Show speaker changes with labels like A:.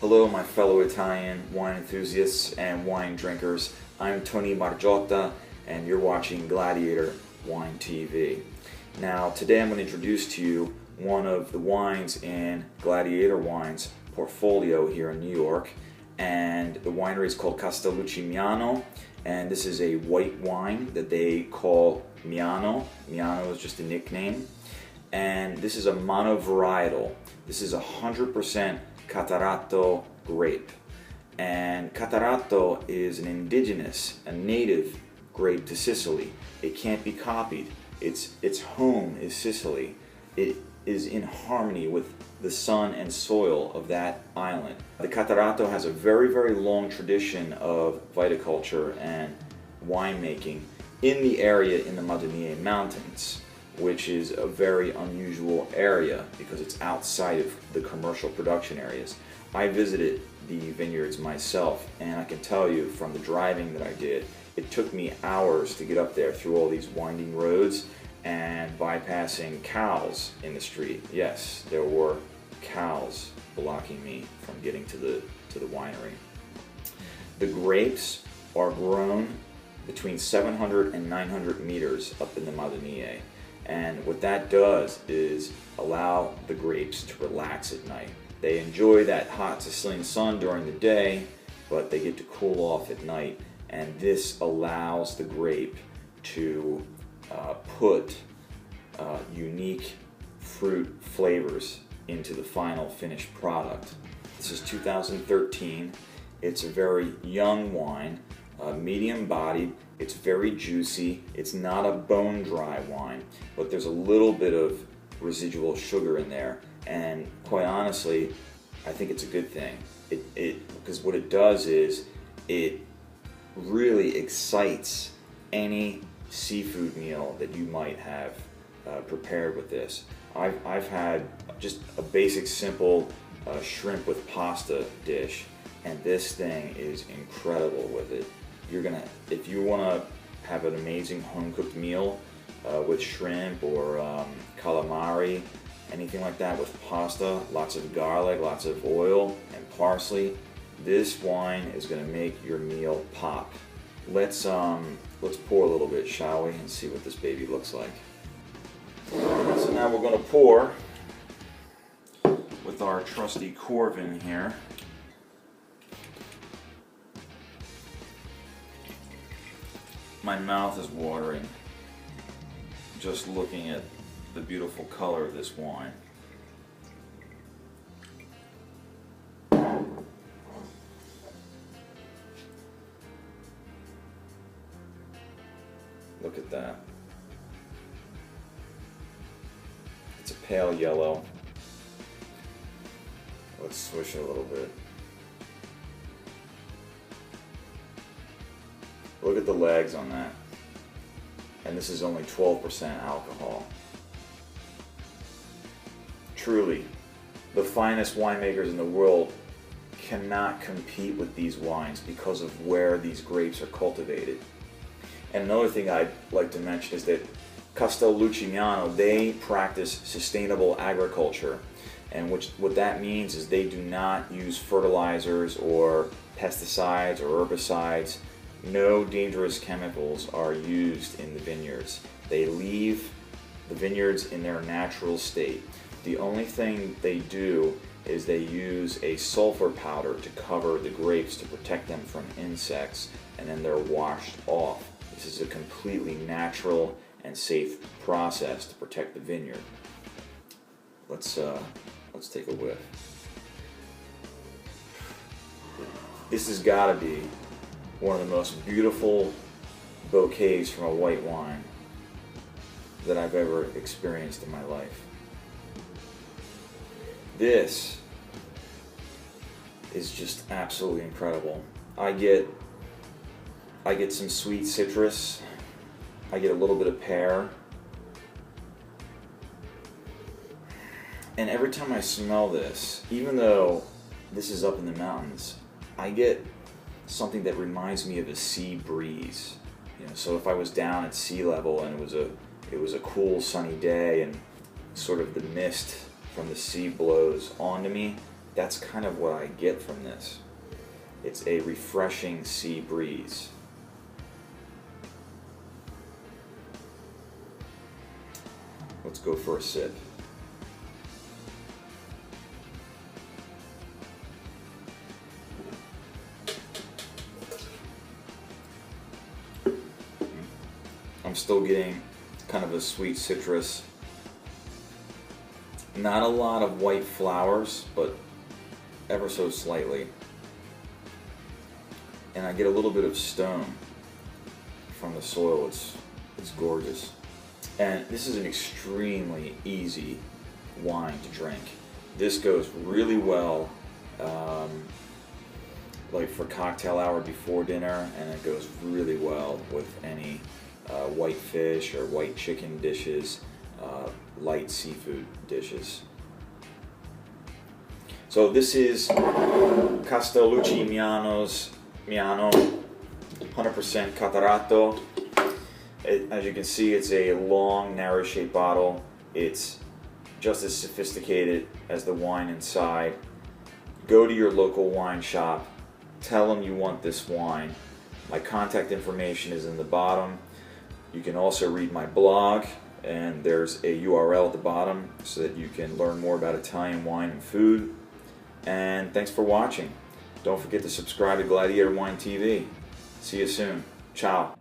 A: Hello, my fellow Italian wine enthusiasts and wine drinkers. I'm Tony Margiotta, and you're watching Gladiator Wine TV. Now, today I'm going to introduce to you one of the wines in Gladiator Wine's portfolio here in New York, and the winery is called Castellucci, and this is a white wine that they call Miano. Miano is just a nickname, and this is a monovarietal. This is 100% Catarratto grape, and Catarratto is an indigenous, a native grape to Sicily. It can't be copied. Its home is Sicily. It is in harmony with the sun and soil of that island. The Catarratto has a very, very long tradition of viticulture and winemaking in the area in the Madonnine Mountains, which is a very unusual area because it's outside of the commercial production areas. I visited the vineyards myself, and I can tell you from the driving that I did, it took me hours to get up there through all these winding roads and bypassing cows in the street. Yes, there were cows blocking me from getting to the winery. The grapes are grown between 700 and 900 meters up in the Madonnine. And what that does is allow the grapes to relax at night. They enjoy that hot Sicilian sun during the day, but they get to cool off at night. And this allows the grape to put unique fruit flavors into the final finished product. This is 2013. It's a very young wine, medium bodied. It's very juicy. It's not a bone dry wine, but there's a little bit of residual sugar in there, and quite honestly, I think it's a good thing. Because what it does is it really excites any seafood meal that you might have prepared with this. I've had just a basic simple shrimp with pasta dish, and this thing is incredible with it. If you want to have an amazing home-cooked meal with shrimp or calamari, anything like that with pasta, lots of garlic, lots of oil and parsley, this wine is going to make your meal pop. Let's pour a little bit, shall we, and see what this baby looks like. So now we're going to pour with our trusty Corvin here. My mouth is watering just looking at the beautiful color of this wine. Look at that. It's a pale yellow. Let's swish it a little bit. Look at the legs on that. And this is only 12% alcohol. Truly, the finest winemakers in the world cannot compete with these wines because of where these grapes are cultivated. And another thing I'd like to mention is that Castellucci, they practice sustainable agriculture. And what that means is they do not use fertilizers or pesticides or herbicides. No dangerous chemicals are used in the vineyards. They leave the vineyards in their natural state. The only thing they do is they use a sulfur powder to cover the grapes to protect them from insects, and then they're washed off. This is a completely natural and safe process to protect the vineyard. Let's take a whiff. This has got to be one of the most beautiful bouquets from a white wine that I've ever experienced in my life. This is just absolutely incredible. I get some sweet citrus. I get a little bit of pear. And every time I smell this, even though this is up in the mountains, I get something that reminds me of a sea breeze. So if I was down at sea level and it was a cool sunny day and sort of the mist from the sea blows onto me, that's kind of what I get from this. It's a refreshing sea breeze. Let's go for a sip. I'm still getting kind of a sweet citrus. Not a lot of white flowers, but ever so slightly. And I get a little bit of stone from the soil. It's gorgeous. And this is an extremely easy wine to drink. This goes really well like for cocktail hour before dinner, and it goes really well with any white fish or white chicken dishes, light seafood dishes. So this is Castellucci Miano 100% Catarratto. As you can see, it's a long, narrow shaped bottle. It's just as sophisticated as the wine inside. Go to your local wine shop, tell them you want this wine. My contact information is in the bottom. You can also read my blog, and there's a URL at the bottom so that you can learn more about Italian wine and food. And thanks for watching. Don't forget to subscribe to Gladiator Wine TV. See you soon. Ciao.